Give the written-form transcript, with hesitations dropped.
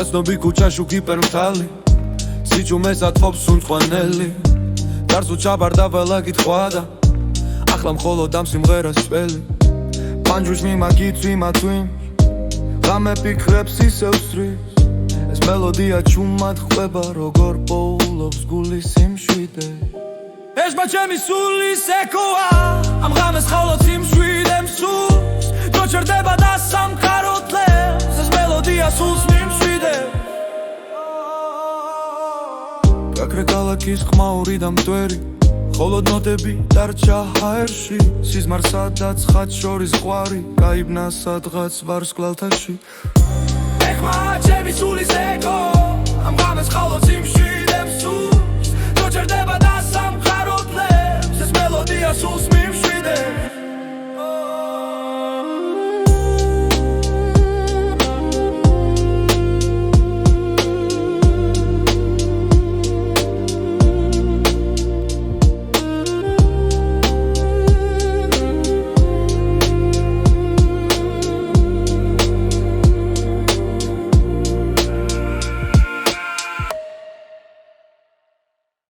Jasnobi kuchashu kipermtali Sichumes atfobs unchwaneli Darsu chabarda vela kitkhwada Akhla mkholod am simgheras shveli Panjush mi magitvi matwim Game pikrebs isev stris Es melodia chumad khweba rogor poulovs gulis simshvide Eshba chemi sulis ekoa Am games kholod simshvidem sus Docherdeba da samkarotles Es melodia sus mimshvide Gakre kalakis khmauri da mtweri Холод ნოტები დარჩა ჰაერში სიზმარსადაც ხათ შორის ყვარი გაიბნა სადღაც ვარსკვლავთაში ეხმა ჩემი სულის ეკო ამ გამეს ხოლო ციმში